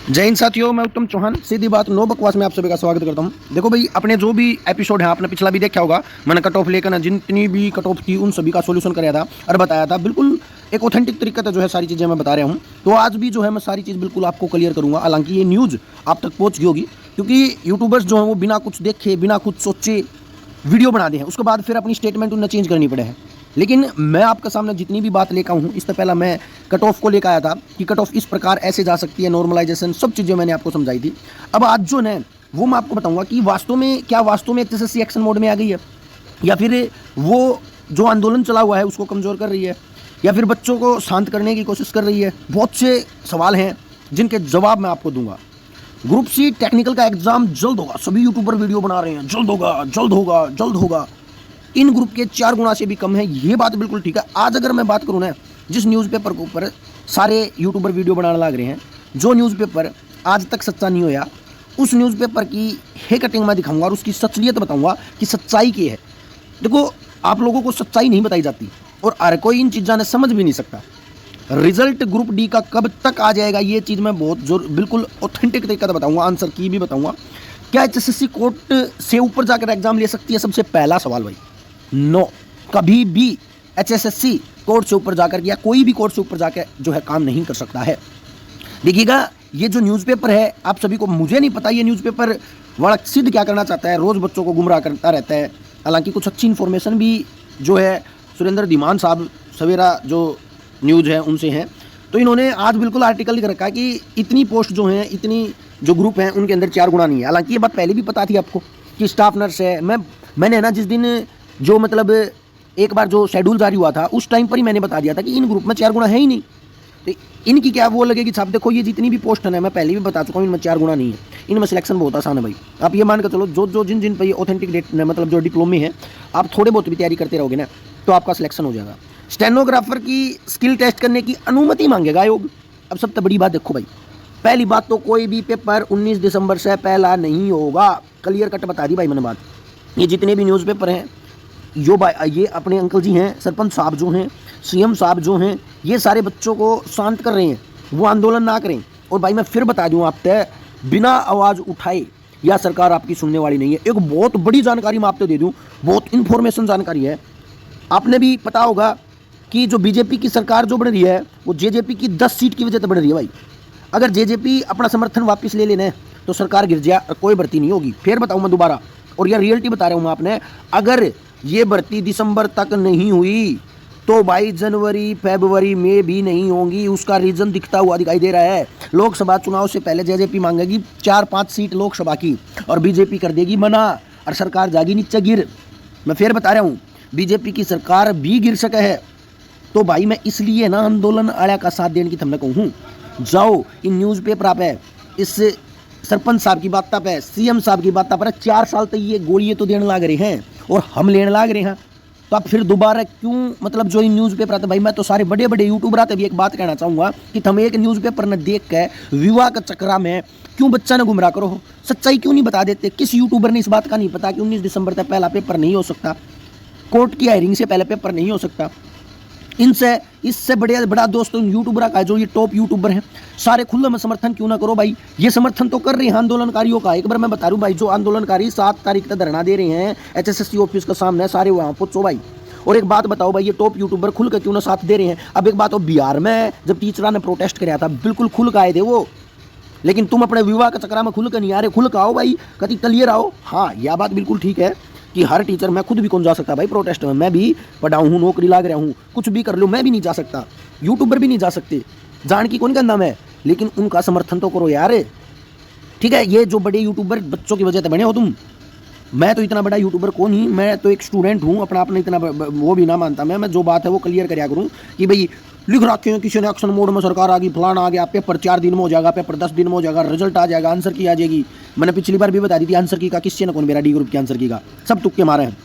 जय हिंद साथियों, मैं उत्तम चौहान। सीधी बात नो बकवास में आप सभी का स्वागत करता हूं। देखो भाई, अपने जो भी एपिसोड है आपने पिछला भी देखा होगा। मैंने कट ऑफ लेकर ना जितनी भी कट ऑफ थी उन सभी का सॉल्यूशन कराया था और बताया था। बिल्कुल एक ऑथेंटिक तरीके से जो है सारी चीज़ें मैं बता रहा हूँ। तो आज भी जो है मैं सारी चीज़ बिल्कुल आपको क्लियर करूँगा। हालांकि ये न्यूज़ आप तक पहुँच गई होगी, क्योंकि यूट्यूबर्स जो हैं वो बिना कुछ देखे बिना कुछ सोचे वीडियो बना दे हैं, उसके बाद फिर अपनी स्टेटमेंट उन्हें चेंज करनी पड़े हैं। लेकिन मैं आपके सामने जितनी भी बात लेकर हूँ, इससे पहला मैं कट ऑफ को लेकर आया था कि कट ऑफ इस प्रकार ऐसे जा सकती है, नॉर्मलाइजेशन सब चीज़ें मैंने आपको समझाई थी। अब आज जो है वो मैं आपको बताऊंगा कि वास्तव में एचएसएससी एक्शन मोड में आ गई है, या फिर वो जो आंदोलन चला हुआ है उसको कमज़ोर कर रही है, या फिर बच्चों को शांत करने की कोशिश कर रही है। बहुत से सवाल हैं जिनके जवाब मैं आपको दूंगा। ग्रुप सी टेक्निकल का एग्जाम जल्द होगा, सभी यूट्यूबर वीडियो बना रहे हैं, जल्द होगा जल्द होगा जल्द होगा। इन ग्रुप के 4 गुना से भी कम है, ये बात बिल्कुल ठीक है। आज अगर मैं बात करूं ना, जिस न्यूज़पेपर के ऊपर सारे यूट्यूबर वीडियो बनाने लग रहे हैं, जो न्यूज़पेपर आज तक सच्चा नहीं होया, उस न्यूज़पेपर की हे कटिंग मैं दिखाऊंगा और उसकी सच्चियत बताऊंगा कि सच्चाई क्या है। देखो, आप लोगों को सच्चाई नहीं बताई जाती और हर कोई इन चीज़ों ने समझ भी नहीं सकता। रिजल्ट ग्रुप डी का कब तक आ जाएगा, ये चीज़ मैं बहुत जोर बिल्कुल ऑथेंटिक तरीके से बताऊंगा, आंसर की भी बताऊंगा। क्या एचएसएससी कोर्ट से ऊपर जाकर एग्जाम ले सकती है? सबसे पहला सवाल भाई, नो, कभी भी एचएसएससी कोर्ट से ऊपर जाकर या कोई भी कोर्ट से ऊपर जाकर जो है काम नहीं कर सकता है। देखिएगा, ये जो न्यूज़पेपर है आप सभी को, मुझे नहीं पता ये न्यूज़पेपर बड़ा सिद्ध क्या करना चाहता है, रोज़ बच्चों को गुमराह करता रहता है। हालांकि कुछ अच्छी इन्फॉर्मेशन भी जो है सुरेंद्र धीमान साहब सवेरा जो न्यूज़ है उनसे हैं। तो इन्होंने आज बिल्कुल आर्टिकल लिख रखा है कि इतनी पोस्ट जो हैं, इतनी जो ग्रुप हैं उनके अंदर 4 गुना नहीं है। हालांकि ये बात पहले भी पता थी आपको कि स्टाफ नर्स है। मैंने ना जिस दिन जो मतलब एक बार जो शेड्यूल जारी हुआ था उस टाइम पर ही मैंने बता दिया था कि इन ग्रुप में 4 गुना है ही नहीं। तो इनकी क्या वो लगेगी साहब, देखो ये जितनी भी पोस्ट है मैं पहले भी बता चुका हूँ, इनमें 4 गुना नहीं है। इनमें सिलेक्शन बहुत आसान है भाई। आप ये मान कर चलो, जो जिन पर ये ऑथेंटिक डेट मतलब जो डिप्लोमे है, आप थोड़े बहुत भी तैयारी करते रहोगे ना तो आपका सिलेक्शन हो जाएगा। स्टेनोग्राफर की स्किल टेस्ट करने की अनुमति मांगेगा आयोग। अब सबसे बड़ी बात देखो भाई, पहली बात तो कोई भी पेपर 19 दिसंबर से पहला नहीं होगा। क्लियर कट बता दी भाई मैंने बात। ये जितने भी न्यूज़पेपर हैं, ये अपने अंकल जी हैं, सरपंच साहब जो हैं, सीएम साहब जो हैं, ये सारे बच्चों को शांत कर रहे हैं, वो आंदोलन ना करें। और भाई मैं फिर बता दूं, आप तय बिना आवाज़ उठाए या सरकार आपकी सुनने वाली नहीं है। एक बहुत बड़ी जानकारी मैं आपको दे दूं, बहुत इन्फॉर्मेशन जानकारी है। आपने भी पता होगा कि जो बीजेपी की सरकार जो बन रही है वो जेजेपी की 10 सीट की वजह से बन रही है भाई। अगर जेजेपी अपना समर्थन वापस ले लेना तो सरकार गिर जाए और कोई भर्ती नहीं होगी। फिर बताऊँ मैं दोबारा, और यह रियलिटी बता रहा हूँ मैं आपने। अगर ये भर्ती दिसंबर तक नहीं हुई तो भाई जनवरी फरवरी में भी नहीं होंगी। उसका रीजन दिखता हुआ दिखाई दे रहा है। लोकसभा चुनाव से पहले जेजेपी मांगेगी 4-5 सीट लोकसभा की और बीजेपी कर देगी मना और सरकार जागी नीचे गिर। मैं फिर बता रहा हूँ, बीजेपी की सरकार भी गिर सके है। तो भाई मैं इसलिए ना आंदोलन आया का साथ देने की थमने कहूँ, जाओ इन न्यूज़पेपर पे, इस सरपंच साहब की बात पे, सीएम साहब की बात पर 4 साल तक ये गोलियां तो देने लग रहे हैं और हम लेने लग रहे हैं। तो आप फिर दोबारा क्यों मतलब जो इन न्यूज़पेपर आते, भाई मैं तो सारे बड़े बड़े यूट्यूबर आते भी एक बात कहना चाहूँगा कि तुम एक न्यूज़पेपर न देख के विवाह का चक्रा में क्यों बच्चा न गुमराह करो। सच्चाई क्यों नहीं बता देते? किस यूट्यूबर ने इस बात का नहीं पता कि 19 दिसंबर तक पहला पेपर नहीं हो सकता, कोर्ट की हायरिंग से पहले पेपर नहीं हो सकता। इससे बड़ा दोस्तों यूट्यूबर का, जो ये टॉप यूट्यूबर हैं, सारे खुले में समर्थन क्यों ना करो भाई। ये समर्थन तो कर रहे हैं आंदोलनकारियों का। एक बार मैं बता रहा हूँ भाई, जो आंदोलनकारी 7 तारीख तक धरना दे रहे हैं एचएसएससी ऑफिस के सामने, सारे वहाँ पहुँचो भाई। और एक बात बताओ भाई, ये टॉप यूट्यूबर खुल कर क्यों ना साथ दे रहे हैं? अब एक बात हो, बिहार में जब टीचरा ने प्रोटेस्ट कराया था बिल्कुल खुल कर आए थे वो, लेकिन तुम अपने विवाह का चक्रा में खुल कर नहीं आ रहे। खुल कर आओ भाई, कभी क्लियर आओ। हाँ, यह बात बिल्कुल ठीक है कि हर टीचर, मैं खुद भी कौन जा सकता भाई प्रोटेस्ट में, मैं भी पढ़ा हूँ, नौकरी लाग रहा हूँ, कुछ भी कर लो, मैं भी नहीं जा सकता, यूट्यूबर भी नहीं जा सकते, जान की कौन का नाम है। लेकिन उनका समर्थन तो करो यार, ठीक है। ये जो बड़े यूट्यूबर बच्चों की वजह से बने हो तुम, मैं तो इतना बड़ा यूट्यूबर कौन ही, मैं तो एक स्टूडेंट हूँ, अपना अपना इतना वो भी ना मानता मैं जो बात है वो क्लियर कराया करूँ कि भाई लिख रखे हैं किसी ने एक्शन मोड में, सरकार आ गई, फलाना आ गया, पेपर 4 दिन में हो जाएगा, पेपर 10 दिन में हो जाएगा, रिजल्ट आ जाएगा, आंसर की आ जाएगी। मैंने पिछली बार भी बता दी थी आंसर की का किससे न कौन, मेरा डी ग्रुप के आंसर की का सब तुक्के मारे हैं।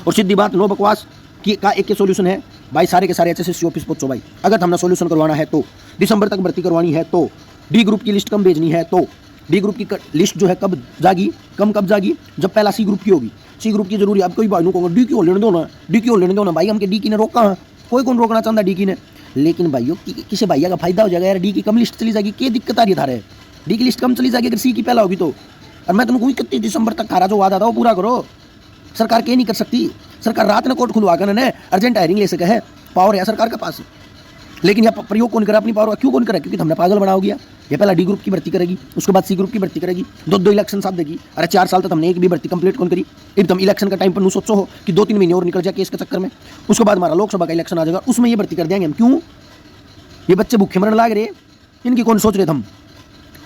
और सीधी बात, नो बकवास की का एक सोल्यूशन है भाई, सारे के सारे एचएसएससी ऑफिस पहुंचो भाई। अगर हमने सोल्यूशन करवाना है तो, दिसंबर तक भर्ती करवानी है तो, डी ग्रुप की लिस्ट कम भेजनी है तो, डी ग्रुप की लिस्ट जो है कब जागी, कब जागी, जब पहला सी ग्रुप की होगी। सी ग्रुप की जरूरी है। अब कोई भाई कहूँगा डी क्यों लेने दो ना, डी क्यों लेने दो ना, भाई हमके डी की ने रोका है, कोई कौन रोकना चाहता डी की ने। लेकिन भाइयों किसी भैया का फायदा हो जाएगा यार, डी की कम लिस्ट चली जाएगी, क्या दिक्कत आ रही है थारे? डी की लिस्ट कम चली जाएगी अगर सी की पहला होगी तो। और मैं तुमको 31 दिसंबर तक खारा जो वादा था वो पूरा करो। सरकार के नहीं कर सकती, सरकार रात में कोर्ट खुलवा कर अर्जेंट हायरिंग ले सके है, पावर है सरकार के पास। लेकिन यह प्रयोग कौन करे अपनी पावर? क्यों कौन करे? क्योंकि हमने पागल बना हो गया। ये पहला डी ग्रुप की भर्ती करेगी, उसके बाद सी ग्रुप की भर्ती करेगी, दो इलेक्शन साथ देगी। अरे 4 साल तक हमने एक भी भर्ती कंप्लीट कौन करी? अब तुम इलेक्शन का टाइम पर सोचो हो कि 2-3 महीने और निकल जाए केस के चक्कर में, उसके बाद हमारा लोकसभा का इलेक्शन आ जाएगा, उसमें ये भर्ती कर देंगे हम। क्यों? ये बच्चे भूखे मरने लाग रहे, इनकी कौन सोच रहे थे हम?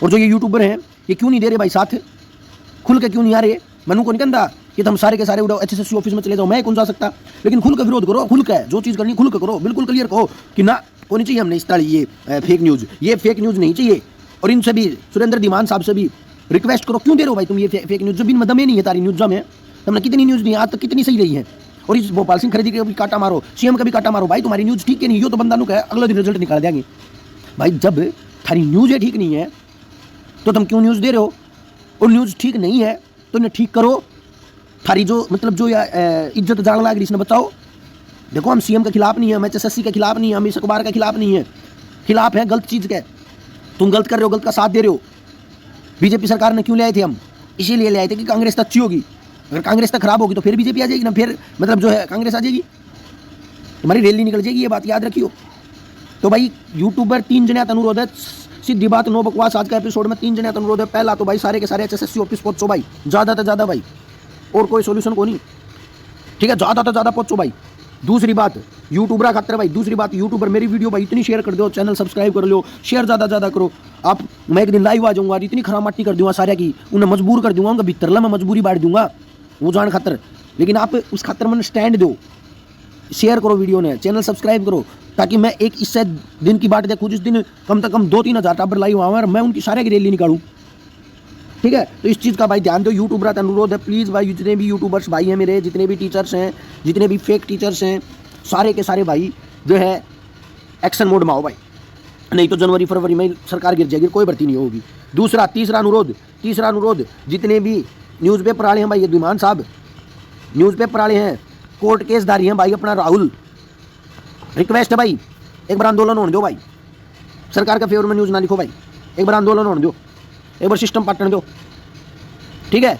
और जो ये यूट्यूबर हैं ये क्यों नहीं दे रहे भाई साथ? खुल के क्यों नहीं आ रहे? मनु को नहीं कहता कि तुम सारे के सारे उड़ो HSSC ऑफिस में चले जाओ, मैं कौन जा सकता? लेकिन खुल के विरोध करो, खुल के जो चीज़ करनी खुल के करो, बिल्कुल क्लियर कहो कि ना होनी चाहिए हमने इस तरह ये फेक न्यूज़ नहीं चाहिए। और इनसे भी सुरेंद्र धीमान साहब से भी रिक्वेस्ट करो, क्यों दे रहे हो भाई तुम ये फेक न्यूज़? जब इन मदम नहीं है तारी न्यूज़ में, तुमने कितनी न्यूज़ दी आज तक, कितनी सही रही है? और इस भोपाल सिंह खरीदी के भी काटा मारो, CM का भी काटा मारो, भाई तुम्हारी न्यूज़ ठीक है नहीं, यो तो बंदा नु अगले दिन रिजल्ट निकाल देंगे। भाई जब थारी न्यूज़ है ठीक नहीं है तो तुम क्यों न्यूज़ दे रहे हो? और न्यूज़ ठीक नहीं है तो इन्हें ठीक करो। थारी जो मतलब जो इज्जत जान लाग रही इसने बताओ। देखो हम CM के खिलाफ नहीं है, हम HSSC के खिलाफ नहीं है, हम इस अखबार के खिलाफ नहीं है, खिलाफ है गलत चीज़ के। तुम गलत कर रहे हो, गलत का साथ दे रहे हो। बीजेपी सरकार ने क्यों ले आए थे हम? इसीलिए ले आए थे कि कांग्रेस तो अच्छी होगी, अगर कांग्रेस तक खराब होगी तो फिर बीजेपी आ जाएगी ना, फिर मतलब जो है कांग्रेस आ जाएगी, तुम्हारी रैली निकल जाएगी, ये बात याद रखियो। तो भाई यूट्यूबर 3 जने अनुरोध है, सीधी बात नो बकवास। आज का एपिसोड में 3 जने अनुरोध है। पहला तो भाई सारे के सारे HSSC ऑफिस पहुंचो भाई, ज़्यादा से ज़्यादा भाई, और कोई सोल्यूशन को नहीं, ठीक है? ज़्यादा से ज़्यादा पहुंचो भाई। दूसरी बात यूट्यूबर खातर भाई, दूसरी बात यूट्यूबर मेरी वीडियो भाई इतनी शेयर कर दो, चैनल सब्सक्राइब कर लो, शेयर ज़्यादा ज़्यादा करो आप। मैं एक दिन लाइव आ जाऊँगा, इतनी खरा मट्टी कर दूँगा सारे की, उन्हें मजबूर कर दूँगा, उनका भीतरला मैं मजबूरी बांट दूँगा वो जान खातर। लेकिन आप उस खातर मैंने स्टैंड दो, शेयर करो वीडियो ने, चैनल सब्सक्राइब करो, ताकि मैं एक इससे दिन की बात देखूँ जिस दिन कम से कम 2-3 हज़ार टाबर लाइव आऊँ और मैं उनकी सारे की रैली निकालूँ, ठीक है? तो इस चीज़ का भाई ध्यान दो। यूट्यूबर का अनुरोध है, प्लीज़ भाई, जितने भी यूट्यूबर्स भाई हैं मेरे, जितने भी टीचर्स हैं, जितने भी फेक टीचर्स हैं, सारे के सारे भाई जो है एक्शन मोड में आओ भाई, नहीं तो जनवरी फरवरी में सरकार गिर जाएगी, कोई भर्ती नहीं होगी। तीसरा अनुरोध जितने भी न्यूज़पेपर वाले हैं भाई, ये धीमान साहब न्यूज़पेपर वाले हैं, कोर्ट केसधारी हैं भाई, अपना राहुल, रिक्वेस्ट है भाई, एक बार आंदोलन होने दो भाई, सरकार के फेवर में न्यूज़ ना लिखो भाई, एक बार आंदोलन होने दो, एक बार सिस्टम पाटन दो, ठीक है?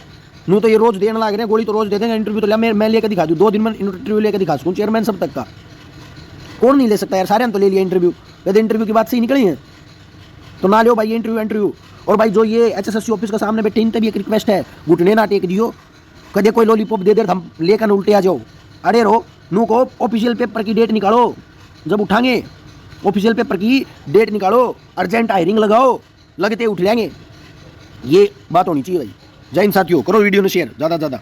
नू तो ये रोज़ देने लग रहे हैं, गोली तो रोज़ दे देंगे, इंटरव्यू तो मैं लेकर दिखा दूँ, 2 दिन में इंटरव्यू लेकर दिखा सकूँ चेयरमैन सब तक का। कौन नहीं ले सकता यार? सारे हम तो ले लिया इंटरव्यू, यदि इंटरव्यू की बात सही निकली है तो ना लो भाई ये इंटरव्यू। और भाई जो ये HSSC ऑफिस के सामने बैठे इनसे भी एक रिक्वेस्ट है, घुटने ना टेक दियो, कदे कोई लॉलीपॉप दे दे हम लेकर उल्टे आ जाओ। अरे रो नू को ऑफिशियल पेपर की डेट निकालो, जब उठाएंगे ऑफिशियल पेपर की डेट निकालो, अर्जेंट हायरिंग लगाओ, लगते उठ लेंगे, ये बात होनी चाहिए भाई। जय हिंद साथियों, करो वीडियो ने शेयर ज़्यादा से ज़्यादा।